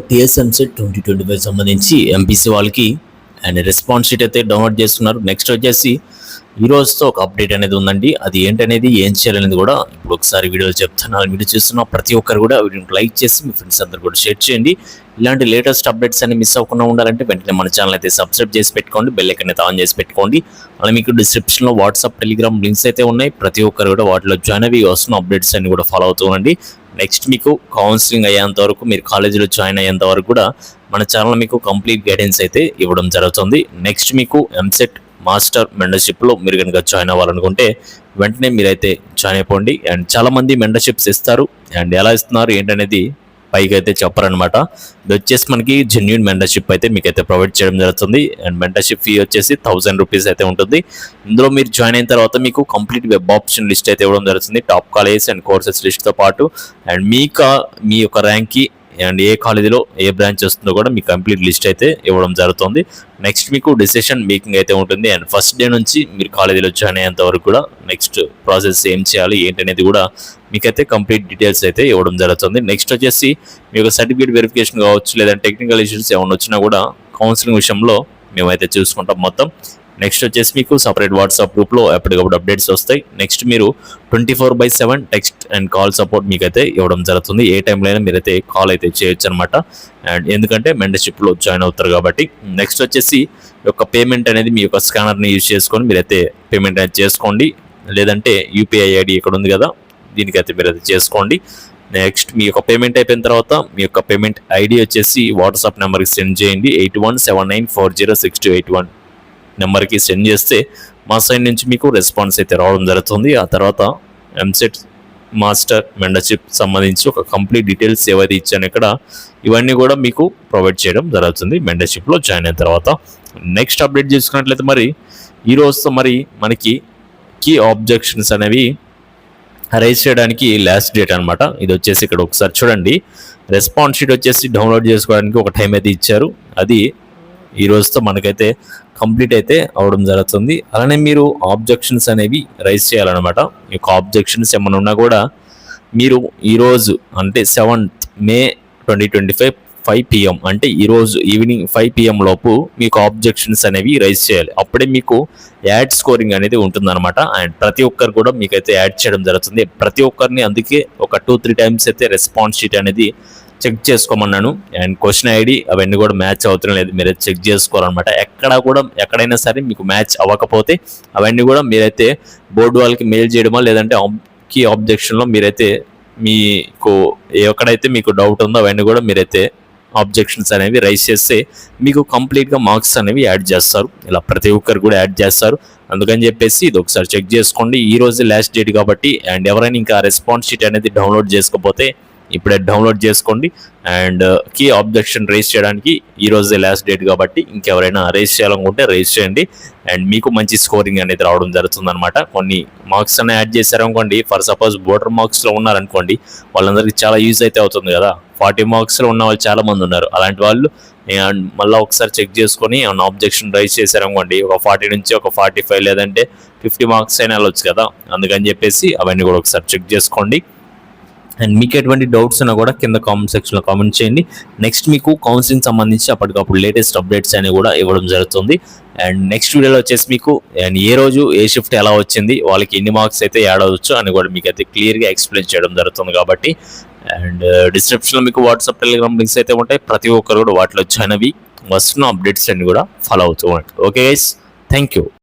టీఎస్ఎంసెట్ 2025 సంబంధించి ఎంపీసీ వాళ్ళకి and response sheet అయితే డౌన్లోడ్ చేస్తున్నారు. నెక్స్ట్ వచ్చేసి ఈ రోజుతో ఒక అప్డేట్ అనేది ఉందండి. అది ఏంటనేది ఏం చేయాలనేది కూడా ఇప్పుడు ఒకసారి వీడియోలో చెప్తాను. వీడియో చూస్తున్న ప్రతి ఒక్కరు కూడా వీడియోని లైక్ చేసి మీ ఫ్రెండ్స్ అందరూ కూడా షేర్ చేయండి. ఇలాంటి లేటెస్ట్ అప్డేట్స్ అన్ని మిస్ అవ్వకుండా ఉండాలంటే వెంటనే మన ఛానల్ అయితే సబ్స్క్రైబ్ చేసి పెట్టుకోండి, బెల్ ఐకాన్ అయితే ఆన్ చేసి పెట్టుకోండి. అలా మీకు డిస్క్రిప్షన్లో వాట్సాప్, టెలిగ్రామ్ లింక్స్ అయితే ఉన్నాయి. ప్రతి ఒక్కరు కూడా వాటిలో జాయిన్ అయ్యి వస్తున్న అప్డేట్స్ అన్ని కూడా ఫాలో అవుతూ ఉండండి. నెక్స్ట్ మీకు కౌన్సిలింగ్ అయ్యేంత వరకు, మీరు కాలేజీలో జాయిన్ అయ్యేంత వరకు కూడా మన ఛానల్ మీకు కంప్లీట్ గైడెన్స్ అయితే ఇవ్వడం జరుగుతుంది. నెక్స్ట్ మీకు ఎంసెట్ మాస్టర్ మెంటర్షిప్లో మీరు కనుక జాయిన్ అవ్వాలనుకుంటే వెంటనే మీరైతే జాయిన్ అయిపోండి. అండ్ చాలామంది మెంటర్షిప్స్ ఇస్తారు, అండ్ ఎలా ఇస్తున్నారు ఏంటనేది పైకి అయితే చెప్పరనమాట. ఇది వచ్చేసి మనకి జెన్యూన్ మెంటర్షిప్ అయితే మీకు అయితే ప్రొవైడ్ చేయడం జరుగుతుంది. అండ్ మెంటర్షిప్ ఫీ వచ్చేసి 1000 రూపీస్ అయితే ఉంటుంది. ఇందులో మీరు జాయిన్ అయిన తర్వాత మీకు కంప్లీట్ వెబ్ ఆప్షన్ లిస్ట్ అయితే ఇవ్వడం జరుగుతుంది, టాప్ కాలేజెస్ అండ్ కోర్సెస్ లిస్ట్తో పాటు. అండ్ మీ యొక్క ర్యాంక్కి అండ్ ఏ కాలేజీలో ఏ బ్రాంచ్ వస్తుందో కూడా మీకు కంప్లీట్ లిస్ట్ అయితే ఇవ్వడం జరుగుతుంది. నెక్స్ట్ మీకు డెసిషన్ మేకింగ్ అయితే ఉంటుంది. అండ్ ఫస్ట్ డే నుంచి మీరు కాలేజీలో జాయిన్ అయ్యేంత వరకు కూడా నెక్స్ట్ ప్రాసెస్ ఏం చేయాలి ఏంటనేది కూడా మీకైతే కంప్లీట్ డీటెయిల్స్ అయితే ఇవ్వడం జరుగుతుంది. నెక్స్ట్ వచ్చేసి మీ యొక్క సర్టిఫికేట్ వెరిఫికేషన్ కావచ్చు, లేదా టెక్నికల్ ఇష్యూస్ ఏమైనా వచ్చినా కూడా కౌన్సిలింగ్ విషయంలో మేమైతే చూసుకుంటాం మొత్తం. నెక్స్ట్ వచ్చేసి మీకు సపరేట్ వాట్సాప్ గ్రూప్లో ఎప్పటికప్పుడు అప్డేట్స్ వస్తాయి. నెక్స్ట్ మీరు 24/7 టెక్స్ట్ అండ్ కాల్ సపోర్ట్ మీకైతే ఇవ్వడం జరుగుతుంది. ఏ టైంలో అయినా మీరైతే కాల్ అయితే చేయొచ్చు అనమాట. అండ్ ఎందుకంటే మెంటర్షిప్లో జాయిన్ అవుతారు కాబట్టి. నెక్స్ట్ వచ్చేసి యొక్క పేమెంట్ అనేది మీ యొక్క స్కానర్ని యూజ్ చేసుకొని మీరైతే పేమెంట్ అనేది చేసుకోండి, లేదంటే యూపీఐ ఐడి ఇక్కడ ఉంది కదా, దీనికైతే మీరైతే చేసుకోండి. నెక్స్ట్ మీ యొక్క పేమెంట్ అయిపోయిన తర్వాత మీ యొక్క పేమెంట్ ఐడి వచ్చేసి వాట్సాప్ నెంబర్కి సెండ్ చేయండి. 8179406281 నెంబర్కి సెండ్ చేస్తే మా సైడ్ నుంచి మీకు రెస్పాన్స్ అయితే రావడం జరుగుతుంది. ఆ తర్వాత ఎంసెట్ మాస్టర్ మెంటర్షిప్ సంబంధించి ఒక కంప్లీట్ డీటెయిల్స్ ఏవైతే ఇచ్చాను ఇక్కడ, ఇవన్నీ కూడా మీకు ప్రొవైడ్ చేయడం జరుగుతుంది మెంటర్షిప్లో జాయిన్ అయిన తర్వాత. నెక్స్ట్ అప్డేట్ చేసుకున్నట్లయితే మరి ఈ రోజుతో మరి మనకి కీ ఆబ్జెక్షన్స్ అనేవి రైజ్ చేయడానికి లాస్ట్ డేట్ అనమాట. ఇది వచ్చేసి ఇక్కడ ఒకసారి చూడండి, రెస్పాన్స్ షీట్ వచ్చేసి డౌన్లోడ్ చేసుకోవడానికి ఒక టైం అయితే ఇచ్చారు. అది ఈ రోజుతో మనకైతే కంప్లీట్ అయితే అవడం జరుగుతుంది. అలానే మీరు ఆబ్జెక్షన్స్ అనేవి రైజ్ చేయాలన్నమాట. మీకు ఆబ్జెక్షన్స్ ఏమైనా ఉన్నా కూడా మీరు ఈరోజు అంటే 7th May 2025 5 PM అంటే ఈరోజు ఈవినింగ్ 5 PM లోపు మీకు ఆబ్జెక్షన్స్ అనేవి రైజ్ చేయాలి. అప్పుడే మీకు యాడ్ స్కోరింగ్ అనేది ఉంటుందన్నమాట. అండ్ ప్రతి ఒక్కరు కూడా మీకైతే యాడ్ చేయడం జరుగుతుంది. ప్రతి ఒక్కరిని అందుకే ఒక 2-3 టైమ్స్ అయితే రెస్పాన్స్ షీట్ అనేది చెక్ చేసుకోమన్నాను. అండ్ క్వశ్చన్ ఐడి అవన్నీ కూడా మ్యాచ్ అవుతున్నాయి లేదు మీరైతే చెక్ చేసుకోవాలన్నమాట. ఎక్కడైనా సరే మీకు మ్యాచ్ అవ్వకపోతే అవన్నీ కూడా మీరైతే బోర్డు వాళ్ళకి మెయిల్ చేయడమో, లేదంటే కీ ఆబ్జెక్షన్లో మీరైతే మీకు ఎక్కడైతే మీకు డౌట్ ఉందో అవన్నీ కూడా మీరైతే ఆబ్జెక్షన్స్ అనేవి రైజ్ చేస్తే మీకు కంప్లీట్గా మార్క్స్ అనేవి యాడ్ చేస్తారు. ఇలా ప్రతి ఒక్కరు కూడా యాడ్ చేస్తారు. అందుకని చెప్పేసి ఇది ఒకసారి చెక్ చేసుకోండి. ఈ రోజు లాస్ట్ డేట్ కాబట్టి. అండ్ ఎవరైనా ఇంకా రెస్పాన్స్ షీట్ అనేది డౌన్లోడ్ చేసుకోకపోతే ఇప్పుడే డౌన్లోడ్ చేసుకోండి. అండ్ కీ ఆబ్జెక్షన్ రైజ్ చేయడానికి ఈ రోజే లాస్ట్ డేట్ కాబట్టి ఇంకెవరైనా రైజ్ చేయాలనుకుంటే రైజ్ చేయండి. అండ్ మీకు మంచి స్కోరింగ్ అనేది రావడం జరుగుతుంది అనమాట. కొన్ని మార్క్స్ అనేవి యాడ్ చేశారనుకోండి, ఫర్ సపోజ్ బోర్డర్ మార్క్స్లో ఉన్నారనుకోండి, వాళ్ళందరికీ చాలా యూజ్ అయితే అవుతుంది కదా. 40 మార్క్స్లో ఉన్న వాళ్ళు చాలామంది ఉన్నారు. అలాంటి వాళ్ళు మళ్ళీ ఒకసారి చెక్ చేసుకొని ఏమైనా ఆబ్జెక్షన్ రైజ్ చేశారనుకోండి, ఒక 40 నుంచి ఒక 45 లేదంటే 50 మార్క్స్ అయినా వెళ్ళొచ్చు కదా. అందుకని చెప్పేసి అవన్నీ కూడా ఒకసారి చెక్ చేసుకోండి. అండ్ మీకు ఎటువంటి డౌట్స్ ఉన్నా కూడా కింద కామెంట్ సెక్షన్లో కామెంట్ చేయండి. నెక్స్ట్ మీకు కౌన్సిలింగ్ సంబంధించి అప్పటికప్పుడు లేటెస్ట్ అప్డేట్స్ అనేవి కూడా ఇవ్వడం జరుగుతుంది. అండ్ నెక్స్ట్ వీడియోలో వచ్చేసి మీకు అండ్ ఏ రోజు ఏ షిఫ్ట్ ఎలా వచ్చింది, వాళ్ళకి ఎన్ని మార్క్స్ అయితే యాడ్ అవ్వచ్చు అని కూడా మీకు అయితే క్లియర్గా ఎక్స్ప్లెయిన్ చేయడం జరుగుతుంది కాబట్టి. అండ్ డిస్క్రిప్షన్లో మీకు వాట్సాప్, టెలిగ్రామ్ లింక్స్ అయితే ఉంటాయి. ప్రతి ఒక్కరు కూడా వాటిలో జాయిన్ అవి వస్తున్న అప్డేట్స్ అన్ని కూడా ఫాలో అవుతూ ఉంటాయి. Okay guys, thank you.